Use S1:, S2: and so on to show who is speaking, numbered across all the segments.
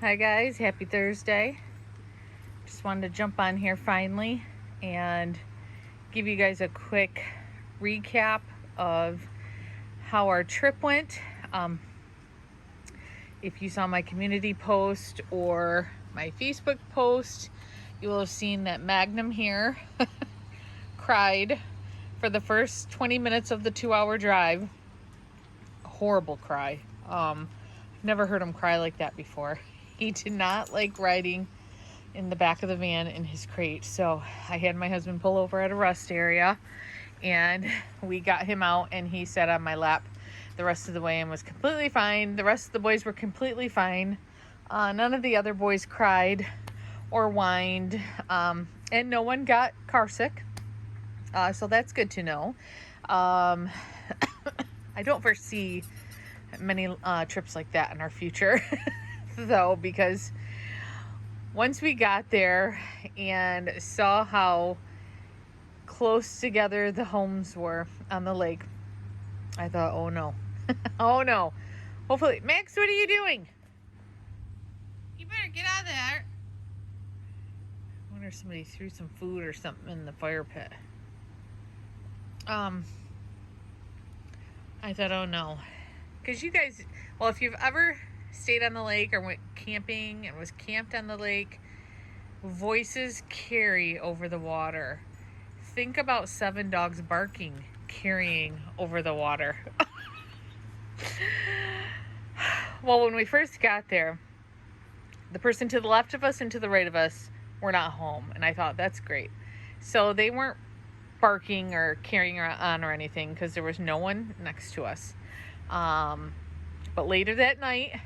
S1: Hi guys, happy Thursday. Just wanted to jump on here finally and give you guys a quick recap of how our trip went. If you saw my community post or my Facebook post, you will have seen that Magnum here cried for the first 20 minutes of the 2-hour drive. A horrible cry. I've never heard him cry like that before. He did not like riding in the back of the van in his crate. So I had my husband pull over at a rest area and we got him out and he sat on my lap the rest of the way and was completely fine. The rest of the boys were completely fine. None of the other boys cried or whined. And no one got car sick. So that's good to know. I don't foresee many trips like that in our future. Though, because once we got there and saw how close together the homes were on the lake, I thought, oh no. Oh no. Hopefully, Max, what are you doing? You better get out of there. I wonder if somebody threw some food or something in the fire pit. I thought, oh no. Because you guys, well, if you've ever stayed on the lake or went camping and was camped on the lake, voices carry over the water. Think about 7 dogs barking, carrying over the water. Well, when we first got there, the person to the left of us and to the right of us were not home. And I thought, that's great. So they weren't barking or carrying on or anything because there was no one next to us. But later that night,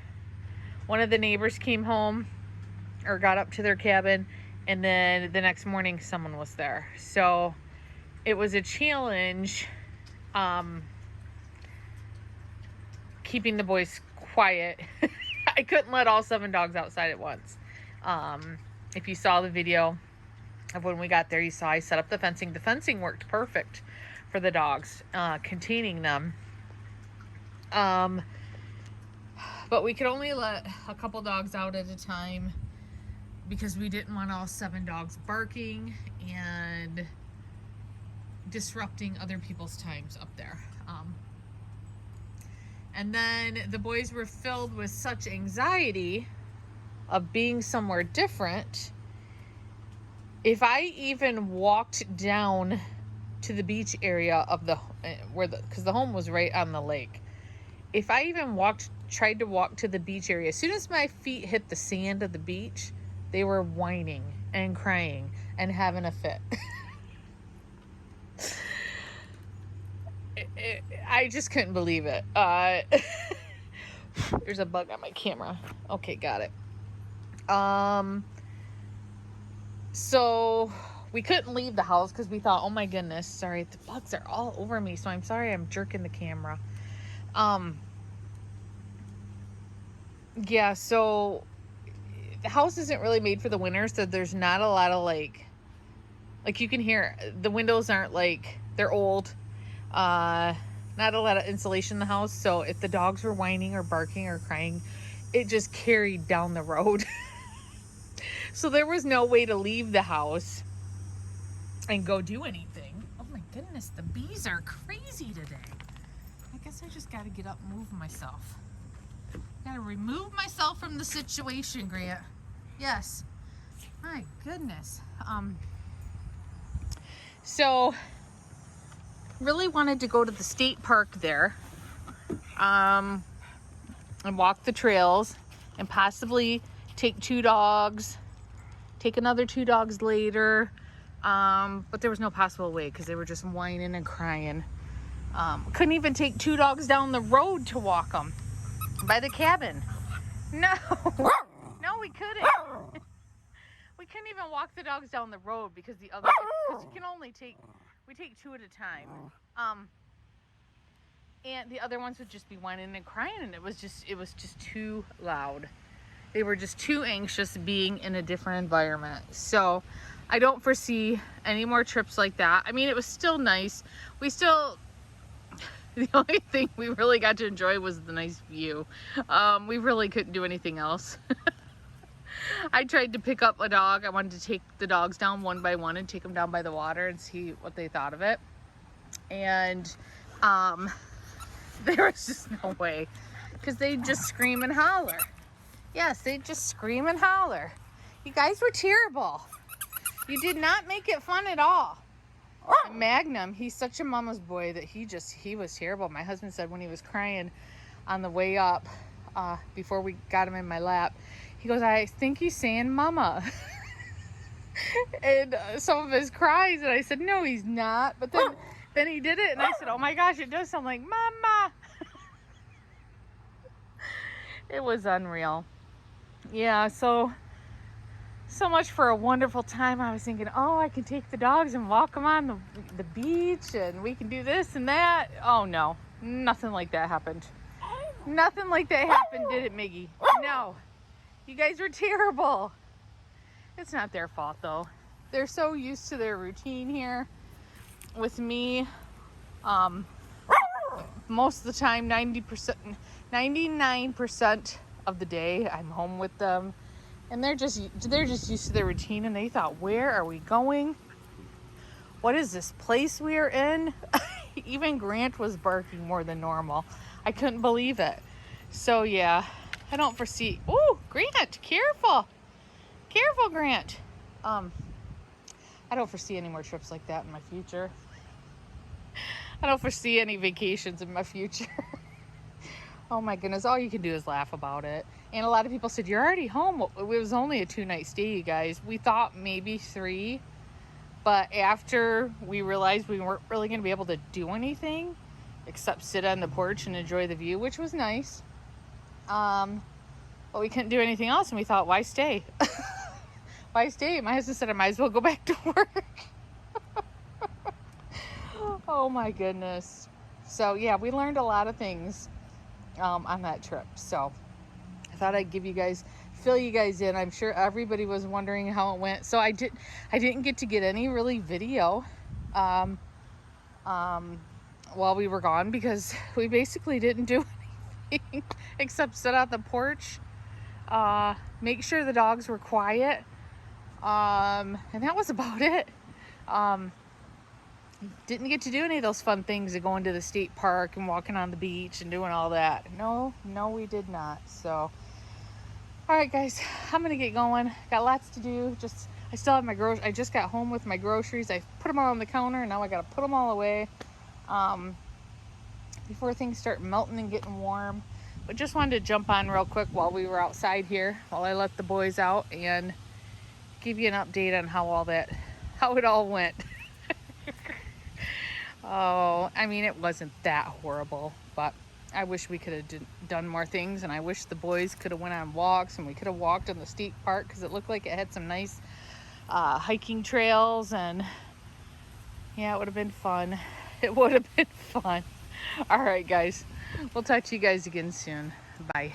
S1: one of the neighbors came home or got up to their cabin, and then the next morning someone was there. So it was a challenge keeping the boys quiet. I couldn't let all 7 dogs outside at once. If you saw the video of when we got there, you saw I set up the fencing. The fencing worked perfect for the dogs, containing them. But we could only let a couple dogs out at a time because we didn't want all 7 dogs barking and disrupting other people's times up there. And then the boys were filled with such anxiety of being somewhere different. If I even walked down to the beach area of because the home was right on the lake. If I even tried to walk to the beach area, as soon as my feet hit the sand of the beach, they were whining and crying and having a fit. I just couldn't believe it. There's a bug on my camera. Okay, got it. So we couldn't leave the house because we thought, oh my goodness, sorry, the bugs are all over me. So I'm sorry I'm jerking the camera. Yeah, so the house isn't really made for the winter, so there's not a lot of like you can hear the windows aren't they're old. Not a lot of insulation in the house, so if the dogs were whining or barking or crying, it just carried down the road. So there was no way to leave the house and go do anything. Oh my goodness, the bees are crazy today. I guess I just got to get up and move myself. Got to remove myself from the situation, Grant. Yes. My goodness. So really wanted to go to the state park there. And walk the trails and possibly take 2 dogs, take another 2 dogs later. But there was no possible way because they were just whining and crying. Couldn't even take 2 dogs down the road to walk them by the cabin. No, we couldn't. We couldn't even walk the dogs down the road because because you can only we take 2 at a time. And the other ones would just be whining and crying, and it was just too loud. They were just too anxious being in a different environment. So I don't foresee any more trips like that. I mean, it was still nice. The only thing we really got to enjoy was the nice view. We really couldn't do anything else. I tried to pick up a dog. I wanted to take the dogs down one by one and take them down by the water and see what they thought of it. And there was just no way, because they just scream and holler. Yes, they just scream and holler. You guys were terrible. You did not make it fun at all. And Magnum, he's such a mama's boy that he was terrible. My husband said when he was crying on the way up, before we got him in my lap, he goes, I think he's saying mama. And some of his cries, and I said, no, he's not. But then he did it, and I said, oh my gosh, it does sound like mama. It was unreal. Yeah, so much for a wonderful time. I was thinking, oh, I can take the dogs and walk them on the beach, and we can do this and that. Oh no, nothing like that happened. Nothing like that happened, did it, Miggy? No. You guys were terrible. It's not their fault though. They're so used to their routine here with me. Most of the time, 99% of the day, I'm home with them. And they're just used to their routine, and they thought, where are we going? What is this place we are in? Even Grant was barking more than normal. I couldn't believe it. So yeah, I don't foresee. Oh, Grant, careful. Careful, Grant. I don't foresee any more trips like that in my future. I don't foresee any vacations in my future. Oh my goodness, all you can do is laugh about it. And a lot of people said, you're already home. It was only a 2-night stay, you guys. We thought maybe 3, but after we realized we weren't really going to be able to do anything except sit on the porch and enjoy the view, which was nice. But we couldn't do anything else, and we thought, why stay? Why stay? My husband said I might as well go back to work. Oh my goodness. So yeah, we learned a lot of things on that trip. So I thought I'd fill you guys in. I'm sure everybody was wondering how it went. So I didn't get to get any really video while we were gone, because we basically didn't do anything except sit on the porch, make sure the dogs were quiet, and that was about it. Didn't get to do any of those fun things of going to the state park and walking on the beach and doing all that. No, we did not. So, all right, guys, I'm gonna get going. Got lots to do. I still have my I just got home with my groceries. I put them all on the counter, and now I gotta put them all away before things start melting and getting warm. But just wanted to jump on real quick while we were outside here, while I let the boys out, and give you an update on how it all went. Oh, I mean, it wasn't that horrible, but I wish we could have done more things, and I wish the boys could have went on walks, and we could have walked in the state park, because it looked like it had some nice hiking trails, and yeah, it would have been fun. It would have been fun. All right, guys, we'll talk to you guys again soon. Bye.